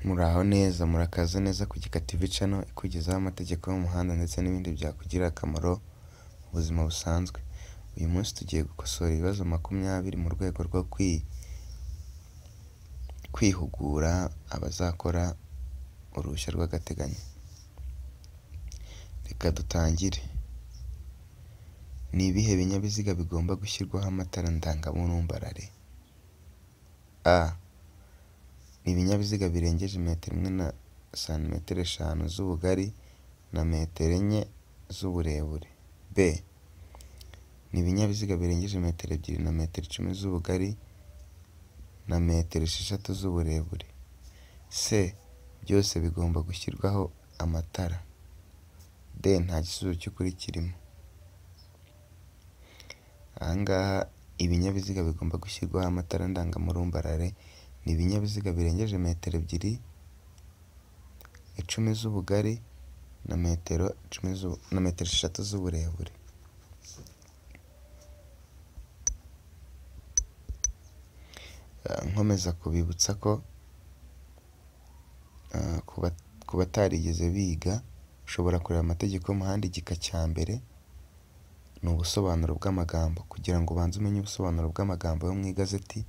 Muraho neza, murakaza neza ku Gika TV channel ikugezaho amategeko y'umuhanda ndetse n'ibindi byakugirira akamaro mu buzima busanzwe. Uyu munsi tugiye gukosora ibibazo 20 mu rwego rwo kwihugura abazakora uruhushya rw'agateganyo. Reka dutangire. Ni ibihe binyabiziga bigomba gushyirwaho amatara ndangamurumbarare? A. Ni ibinyabiziga birengeje metero 1 na santimetero 5 z'ubugari na metero 4 z'uburebure. B. Ni ibinyabiziga birengeje metero 2 na metero 10 z'ubugari na metero 6 z'uburebure. C. Byose bigomba gushyirwaho amatara. D. Nta gisubizo cy'ukuri kirimo. Ahangaha ibinyabiziga bigomba gushyirwaho amatara ndangamurumbarare ni ibinyabiziga birengeje metero 2, 10 z'ubugari na metero 6 z'uburebure. Nkomeza kubibutsa ko ku batarigeze biga ushobora kureba amategeko y'umuhanda igika cya mbere ni ubusobanuro bw'amagambo kugira ngo ubanze umenye ubusobanuro bw'amagambo yo mu igazeti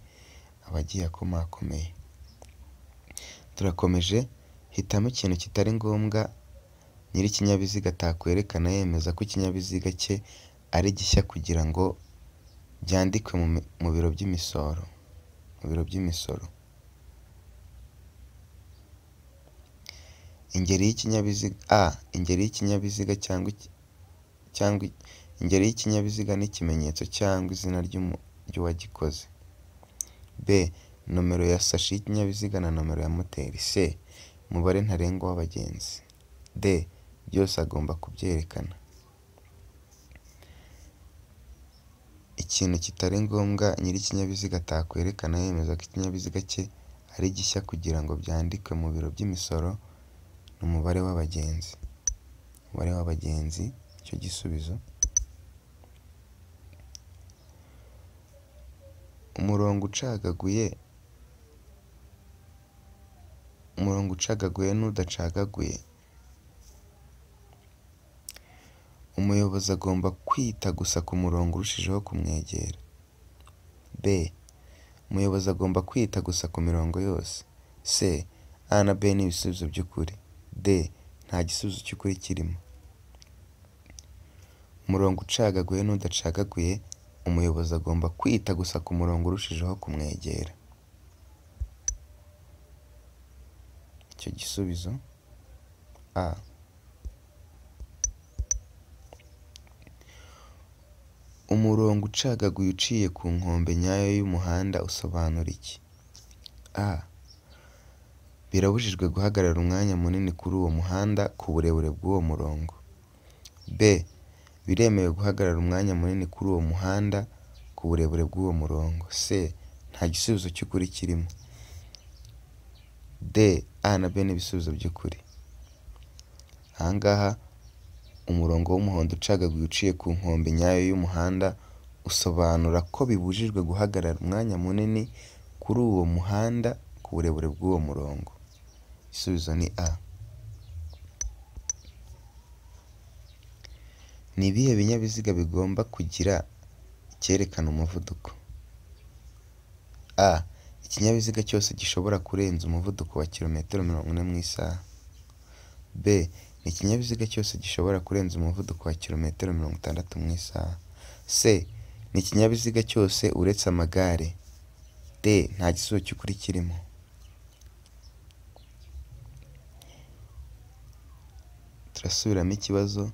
abagiye akomakomeye. Turakomeje, hitamo ikintu kitari ngombwa nyiri ikinyabiziga atakwerekana yemeza ko ikinyabiziga cye ari gishya kugira ngo byandikwe mu biro by'imisoro. Ingeri y'ikinyabiziga A. Ingeri y'ikinyabiziga ingeri y'ikinyabiziga n'ikimenyetso cyangwa izina ry'uwagikoze. B. Nomero ya sashi y'ikinyabiziga na nomero ya moteri. C. Umubare ntarengwa w'abagenzi. D. Byose agomba kubyerekana. Ikintu kitari ngombwa nyiri ikinyabiziga atakwerekana yemeza ko ikinyabiziga cye ari gishya kugira ngo byandikwe mu biro by'imisoro ni umubare w'abagenzi. Umubare w'abagenzi icyo gisubizo. Umurongo ucagaguye n'udacagaguye. Umuyobozi agomba kwita gusa ku murongo urushijeho kumwegera. B. Umuyobozi agomba kwita gusa ku mirongo yose. C. A na B ni ibisubizo by'ukuri. D. Nta gisubizo cy'ukuri kirimo. Umurongo ucagaguye n'udacagaguye, umuyobozi agomba kwita gusa ku murongo urushijeho kumwegera. Icyo gisubizo A. Umurongo ucagaguye uciye ku nkombe nyayo y'umuhanda usobanura iki? A. Birabujijwe guhagarara umwanya munini kuri uwo muhanda ku burebure bw'uwo murongo. B. Biremewe guhagarara umwanya munini kuri uwo muhanda ku burebure bw'uwo murongo. C. Nta gisubizo cy'ukuri kirimo. D. A na B ni ibisubizo by'ukuri. Ahangaha umurongo w'umuhondo ucagaguye uciye ku nkombe nyayo y'umuhanda usobanura ko bibujijwe guhagarara umwanya munini kuri uwo muhanda ku burebure bw'uwo murongo. Igisubizo ni A. Ni ibihe binyabiziga bigomba kugira icyerekana umuvuduko? A. Ikinyabiziga cyose gishobora kurenza umuvuduko wa kilometero 40 mu isaha. B. Ni ikinyabiziga cyose gishobora kurenza umuvuduko wa kilometero 60 mu isaha. C. Ni ikinyabiziga cyose uretse amagare. D. Nta gisubizo cy'ukuri kirimo. Turasubiramo ikibazo.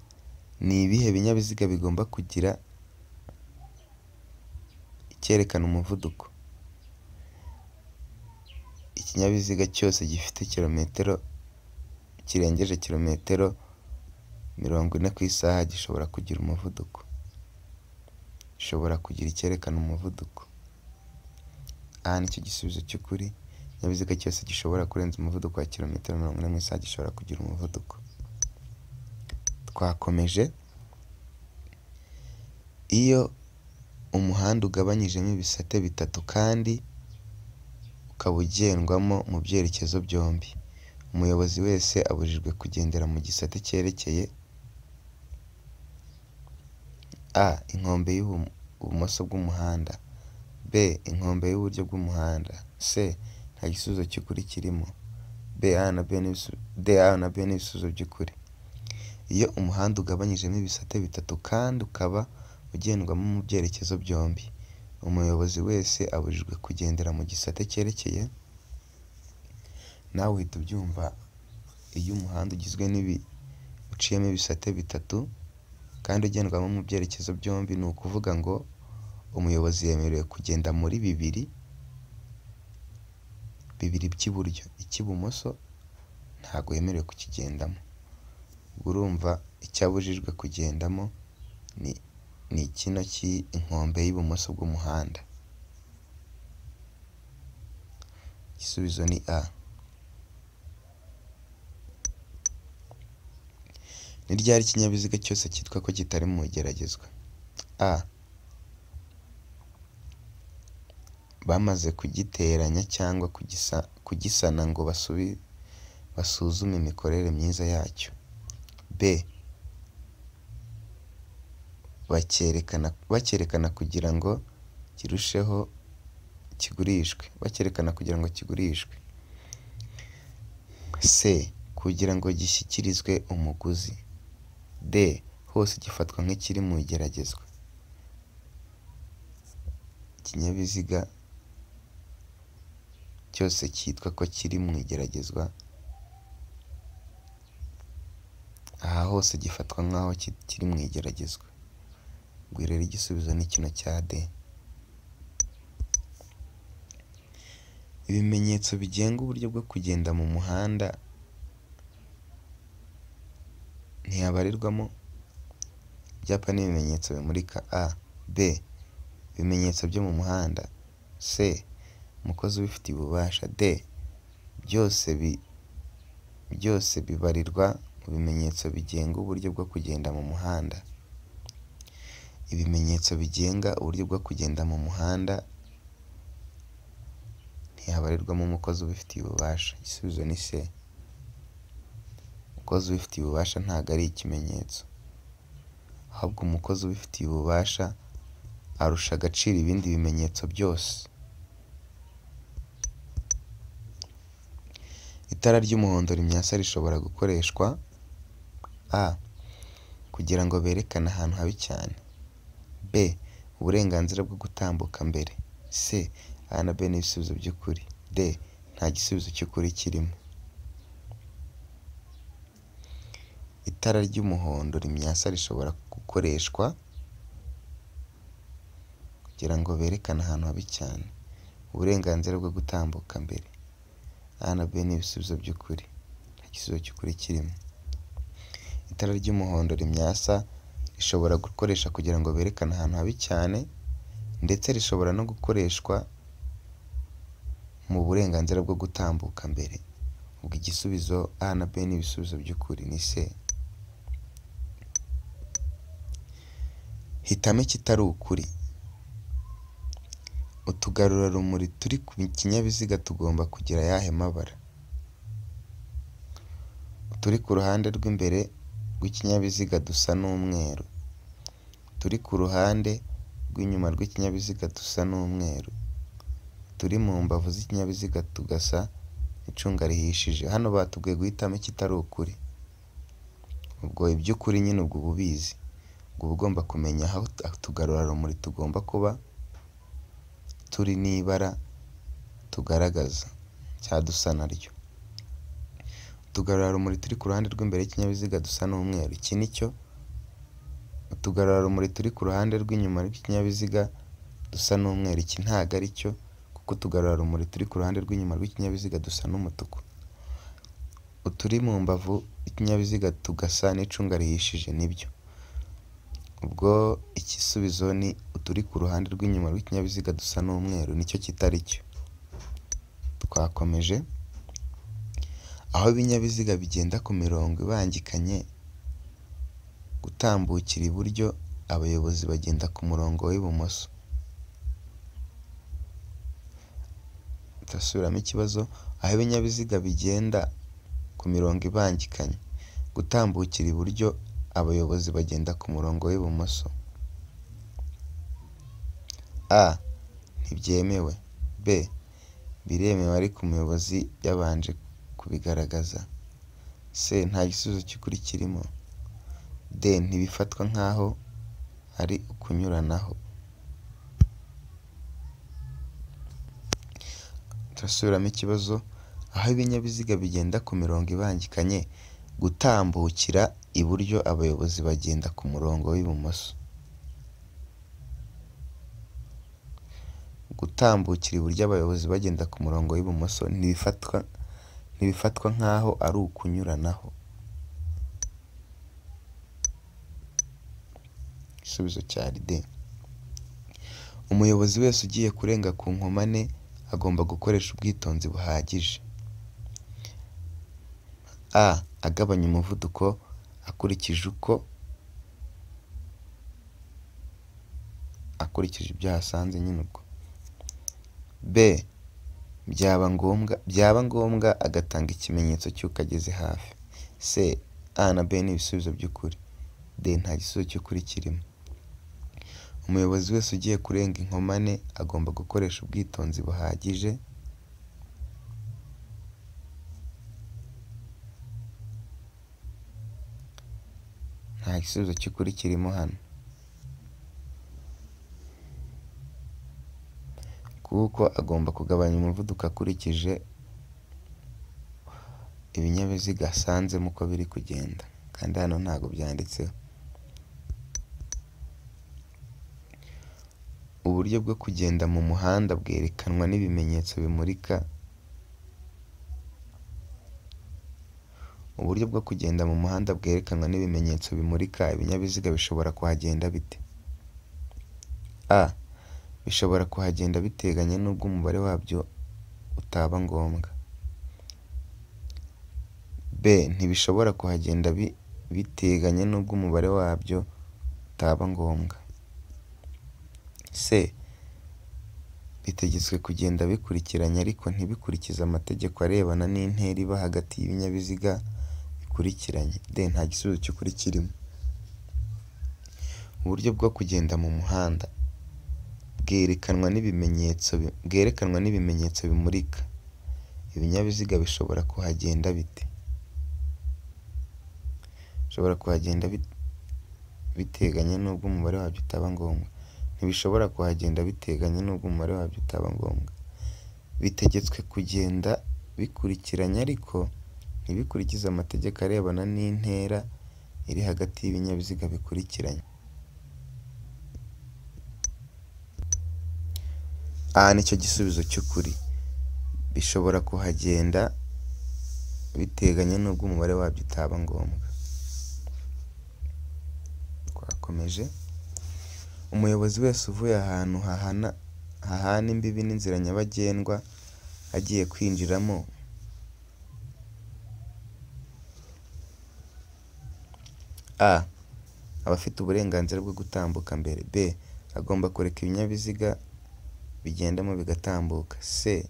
Ni ibihe binyabiziga bigomba kugira icyerekana umuvuduko? Ikinyabiziga cyose gifite kirengeje kilometero 40 ku isaha gishobora kugira umuvuduko. Gishobora kugira icyerekana umuvuduko. A nicyo gisubizo cy'ukuri. Ikinyabiziga cyose gishobora kurenza umuvuduko wa kilometero 40 mu isaha gishobora kugira umuvuduko. Twakomeje. Iyo umuhanda ugabanyijemo ibisate bitatu kandi ukaba ugendwamo mu byerekezo byombi, umuyobozi wese abujijwe kugendera mu gisate cyerekeye a. inkombe y'ibumoso bw'umuhanda, b. inkombe y'uburyo bw'umuhanda, c. nta gisubizo cy'ukuri kirimo, d. a na b ni ibisubizo by'ukuri. Iyo umuhanda ugabanyijemo ibisate bitatu kandi ukaba ugendwamo mu byerekezo byombi, umuyobozi wese abujijwe kugendera mu gisate cyerekeye. Nawe uhita ubyumva, iyo umuhanda ugizwe uciyemo ibisate bitatu kandi ugendwamo mu byerekezo byombi, ni ukuvuga ngo umuyobozi yemerewe kugenda muri bibiri by'iburyo, icy'ibumoso ntabwo yemerewe kukigendamo. Urumva icyo abujijwe kugendamo ni kino cy'inkombe y'ibumoso bw'umuhanda. Igisubizo ni a. Ni ryari ikinyabiziga cyose cyitwa ko kitari mu igeragezwa? a. bamaze kugiteranya cyangwa kugisana ngo basuzume imikorere myiza yacyo, b. bakerekana kugira ngo kigurishwe, c. kugira ngo gishyikirizwe umuguzi, d. hose gifatwa nk'ikiri mu igeragezwa. Ikinyabiziga cyose cyitwa ko kiri mu igeragezwa, aha hose gifatwa nk'aho kiri mu igeragezwa. Ubwo rero igisubizo ni kino cya d. Ibimenyetso bigenga uburyo bwo kugenda mu muhanda ntihabarirwamo ibyapa n'ibimenyetso bimurika. a. b. ibimenyetso byo mu muhanda, c. umukozi ubifitiye ububasha, d. byose bibarirwa mu bimenyetso bigenga uburyo bwo kugenda mu muhanda. Ibimenyetso bigenga uburyo bwo kugenda mu muhanda ntihabarirwamo umukozi ubifitiye ububasha. Igisubizo ni c. umukozi ubifitiye ububasha ntabwo ari ikimenyetso, ahubwo umukozi ubifitiye ububasha arusha agaciro ibindi bimenyetso byose. Itara ry'umuhondo rimyasa rishobora gukoreshwa a. kugira ngo berekane ahantu habi cyane, b. uburenganzira bwo gutambuka mbere, c. a na b ni ibisubizo by'ukuri, d. nta gisubizo cy'ukuri kirimo. Itara ry'umuhondo rimyasa rishobora gukoreshwa kugira ngo berekane ahantu habi cyane, uburenganzira bwo gutambuka mbere, a na b ni ibisubizo by'ukuri, nta gisubizo cy'ukuri kirimo. Itara ry'umuhondo rimyasa rishobora gukoresha kugira ngo berekane ahantu habi cyane, ndetse rishobora no gukoreshwa mu burenganzira bwo gutambuka mbere. Ubwo igisubizo a na b ni ibisubizo by'ukuri, ni c. Hitamo ikitari ukuri. Utugarurarumuri turi ku kinyabiziga tugomba kugira ayahe mabara? Uturi ku ruhande rw'imbere rw'ikinyabiziga dusa n'umweru, turi ku ruhande rw'inyuma rw'ikinyabiziga dusa n'umweru, turi mu mbavu z'ikinyabiziga tugasa n'icunga rihishije. Hano batubwiye guhitamo ikitari ukuri. Ubwo iby'ukuri nyine ubwo uba ubizi, ubwo uba ugomba kumenya aho utugarurarumuri tugomba kuba turi n'ibara tugaragaza cyangwa dusa naryo. Utugarurarumuri turi ku ruhande rw'imbere y'ikinyabiziga dusa n'umweru, iki ni cyo. Utugarurarumuri turi ku ruhande rw'inyuma rw'ikinyabiziga dusa n'umweru, iki ntabwo ari cyo, kuko utugarurarumuri turi ku ruhande rw'inyuma rw'ikinyabiziga dusa n'umutuku. Uturi mu mbavu y'ikinyabiziga tugasa n'icunga rihishije, nibyo. Ubwo igisubizo ni uturi ku ruhande rw'inyuma rw'ikinyabiziga dusa n'umweru, nicyo kitari cyo. Twakomeje. Aho ibinyabiziga bigenda ku mirongo ibangikanye gutambukira iburyo, abayobozi bagenda ku murongo w'ibumoso. Turasubiramo ikibazo. Aho ibinyabiziga bigenda ku mirongo ibangikanye, gutambukira iburyo abayobozi bagenda ku murongo w'ibumoso. A. Ntibyemewe. B. Biremewe ariko umuyobozi yabanje kubigaragaza. C. Nta gisubizo cy'ukuri kirimo. D. Ntibifatwa nk'aho ari ukunyuranaho. Turasubiramo ikibazo. Aho ibinyabiziga bigenda ku mirongo ibangikanye, gutambukira iburyo abayobozi bagenda ku murongo w'ibumoso. Gutambukira iburyo abayobozi bagenda ku murongo w'ibumoso ntibifatwa nk'aho ari ukunyuranaho. Igisubizo cyari D. Umuyobozi wese ugiye kurenga ku nkomane agomba gukoresha ubwitonzi buhagije. A. Agabanya umuvuduko akurikije ibyo ahasanze nyine ubwo. B. byaba ngombwa agatanga ikimenyetso cy'uko ageze hafi. C. A na B ni ibisubizo by'ukuri. D. Nta gisubizo cy'ukuri kirimo. Umuyobozi wese ugiye kurenga inkomane agomba gukoresha ubwitonzi buhagije. Nta gisubizo cy'ukuri kirimo hano, kuko agomba kugabanya umuvuduko akurikije ibinyabiziga asanzemo uko biri kugenda, kandi hano ntabwo byanditseho. Uburyo bwo kugenda mu muhanda bwerekanwa n'ibimenyetso bimurika. Uburyo bwo kugenda mu muhanda bwerekanwa n'ibimenyetso bimurika, ibinyabiziga bishobora kuhagenda bite? A. Bishobora kuhagenda biteganye n'ubwo umubare wabyo utaba ngombwa. B. Ntibishobora kuhagenda biteganye n'ubwo umubare wabyo utaba ngombwa. C. Bitegetswe kugenda bikurikiranye ariko ntibikurikize amategeko arebana n'intera iba hagati y'ibinyabiziga bikurikiranye. D. Nta gisubizo cy'ukuri kirimo. Uburyo bwo kugenda mu muhanda bwerekanwa n'ibimenyetso bimurika, ibinyabiziga bishobora kuhagenda bite? Bishobora kuhagenda biteganye n'ubwo umubare wabyo utaba ngombwa. Ntibishobora kuhagenda biteganye n'ubwo umubare wabyo utaba ngombwa. Bitegetswe kugenda bikurikiranye ariko ntibikurikize amategeko arebana n'intera iri hagati y'ibinyabiziga bikurikiranye. A nicyo gisubizo cy'ukuri. Bishobora kuhagenda biteganye n'ubwo umubare wabyo utaba ngombwa. Twakomeje. Umuyobozi wese uvuye ahantu hahana imbibi n'inzira nyabagendwa agiye kwinjiramo. A. Aba afite uburenganzira bwo gutambuka mbere. B. Agomba kureka ibinyabiziga bigendamo bigatambuka. C.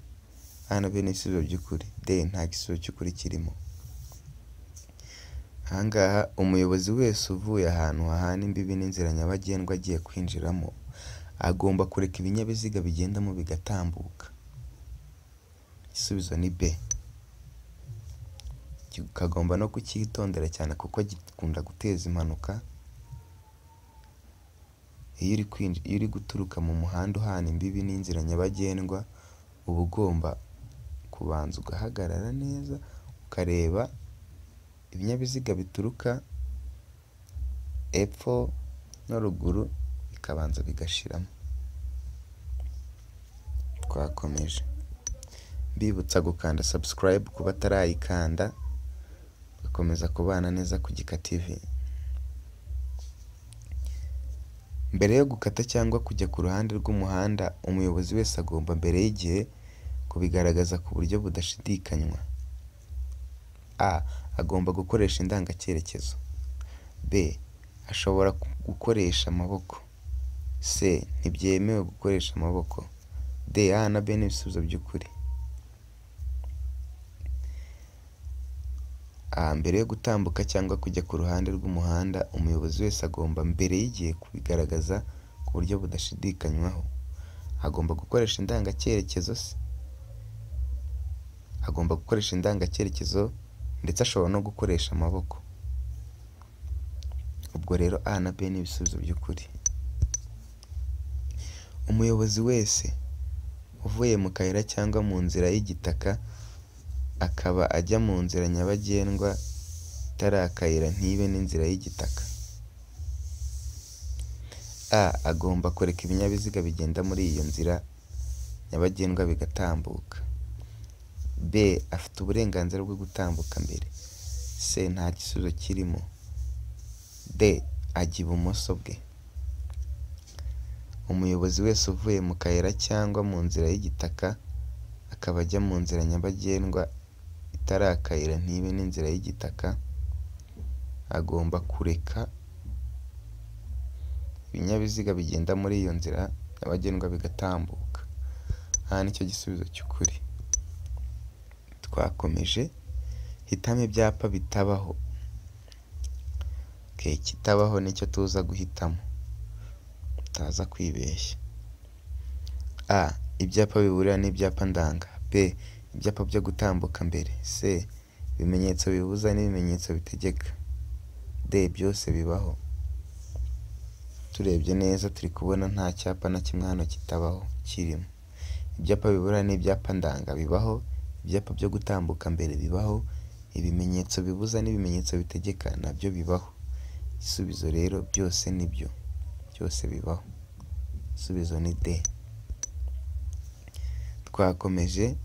A na B ni ibisubizo by'ukuri. D. Nta gisubizo cy'ukuri kirimo. Ahangaha umuyobozi wese uvuye ahantu hahana imbibi n'inzira nyabagendwa agiye kwinjiramo agomba kureka ibinyabiziga bigendamo bigatambuka. Igisubizo ni B. Kagomba no kucyitondera cyane kuko gikunda guteza impanuka. Iyo uri guturuka mu muhanda uhana imbibi n'inzira nyabagendwa uba ugomba kubanza ugahagarara neza ukareba ibinyabiziga bituruka epfo no ruguru bikabanza bigashiramo. Twakomeje. Mbibutsa gukanda subscribe ku batarayikanda, bakomeza kubana neza ku Gika TV. Mbere yo gukata cyangwa kujya ku ruhande rw'umuhanda, umuyobozi wese agomba mbere y'igihe kubigaragaza ku buryo budashidikanywa. A. Agomba gukoresha indangacyerekezo. B. Ashobora gukoresha amaboko. C. Ntibyemewe gukoresha amaboko. D. A na B ni ibisubizo by'ukuri. mbere yo gutambuka cyangwa kujya ku ruhande rw'umuhanda, umuyobozi wese agomba mbere y'igihe kubigaragaza ku buryo budashidikanywaho. Agomba gukoresha indangacyerekezo ndetse ashobora no gukoresha amaboko. Ubwo rero A na B ni ibisubizo by'ukuri. Umuyobozi wese uvuye mu kayira cyangwa mu nzira y'igitaka akaba ajya mu nzira nyabagendwa itari akayira ntibe n'inzira y'igitaka. A. Agomba kureka ibinyabiziga bigenda muri iyo nzira nyabagendwa bigatambuka. B. Afite uburenganzira bwo gutambuka mbere. C. Nta gisubizo kirimo. D. Ajya ibumoso bwe. Umuyobozi wese uvuye mu kayira cyangwa mu nzira y'igitaka akaba ajya mu nzira nyabagendwa itari akayira ntibe n'inzira y'igitaka agomba kureka ibinyabiziga bigenda muri iyo nzira nyabagendwa bigatambuka. Aha nicyo gisubizo cy'ukuri. Twakomeje. Hitamo ibyapa bitabaho. Kitabaho nicyo tuza guhitamo, utaza kwibeshya. A. Ibyapa biburira n'ibyapa ndanga. B. Ibyapa byo gutambuka mbere. C. Ibimenyetso bibuza n'ibimenyetso bitegeka. D. Byose bibaho. Turebye neza turi kubona nta cyapa na kimwe hano kitabaho kirimo. Ibyapa biburira n'ibyapa ndanga bibaho. Ibyapa byo gutambuka mbere bibaho. Ibimenyetso bibuza n'ibimenyetso bitegeka nabyo bibaho. Igisubizo rero byose nibyo, byose bibaho. Igisubizo ni D. Twakomeje.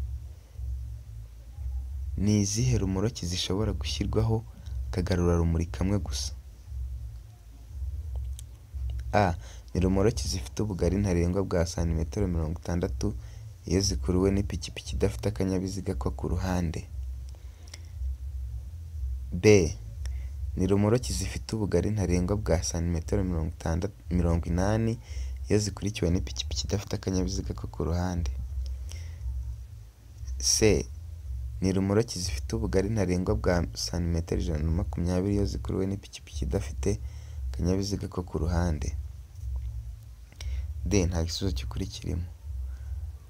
Ni izihe rumoroki zishobora gushyirwaho akagarurarumuri kamwe gusa? A. Ni rumoroki zifite ubugari ntarengwa bwa santimetero 60 iyo zikuruwe n'ipikipiki idafite akanyabiziga ko ku ruhande. B. Ni rumoroki zifite ubugari ntarengwa bwa santimetero 80 iyo zikurikiwe n'ipikipiki idafite akanyabiziga ko ku ruhande. C. Ni rumoroki zifite ubugari ntarengwa bwa santimetero 120 iyo zikuruwe n'ipikipiki idafite akanyabiziga ko ku ruhande. D. Nta gisubizo cy'ukuri kirimo.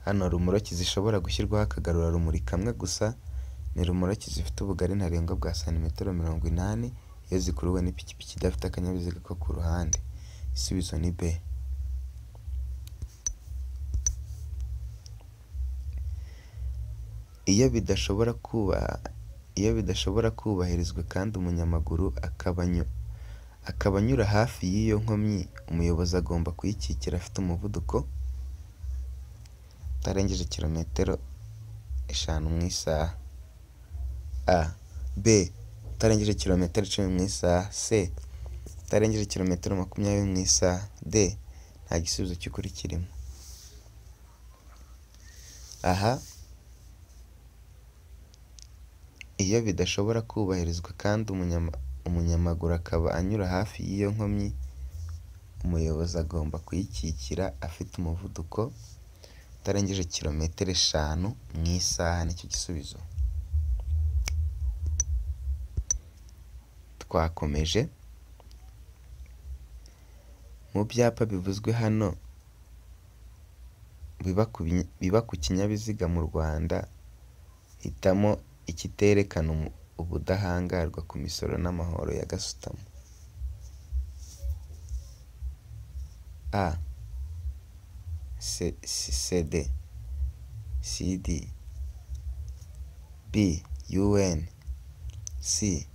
Hano rumoroki zishobora gushyirwaho akagarurarumuri kamwe gusa ni rumoroki zifite ubugari ntarengwa bwa santimetero 80 iyo zikuruwe n'ipikipiki idafite akanyabiziga ko ku ruhande. Igisubizo ni B. Iyo bidashobora kubahirizwa kandi umunyamaguru akaba anyura hafi y'iyo nkomyi, umuyobozi agomba kuyikikira afite umuvuduko utarengeje kilometero 5 mu isaha. A. B. Utarengeje kilometero 10 mu isaha. C. Utarengeje kilometero 20 mu isaha. D. Nta gisubizo cy'ukuri kirimo. Aha. Iyo bidashobora kubahirizwa kandi umunyamaguru akaba anyura hafi y'iyo nkomyi, umuyobozi agomba kuyikikira afite umuvuduko utarengeje kilometero 5 mu isaha. Nicyo gisubizo. Twakomeje. Mu byapa bivuzwe hano biba ku kinyabiziga mu Rwanda, hitamo ikiterekana ubudahangarwa ku misoro n'amahoro ya gasutamo. A. CD. CD. B. UN. C.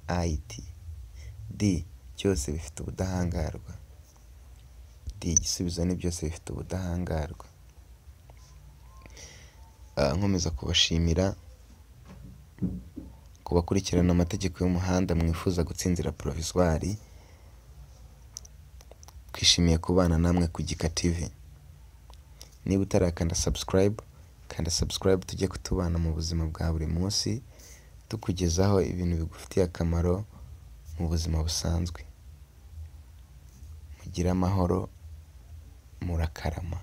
IT. D. Byose bifite ubudahangarwa. D. Igisubizo ni byose bifite ubudahangarwa. Nkomeza kubashimira kubakurikirana amategeko y'umuhanda mwifuza gutsindira provisoire. Twishimiye kubana namwe ku Gika TV. Niba utarakanda subscribe, kanda subscribe tujye kutubana mu buzima bwa buri munsi, tukugezaho ibintu bigufitiye akamaro mu buzima busanzwe. Mugire amahoro, murakarama.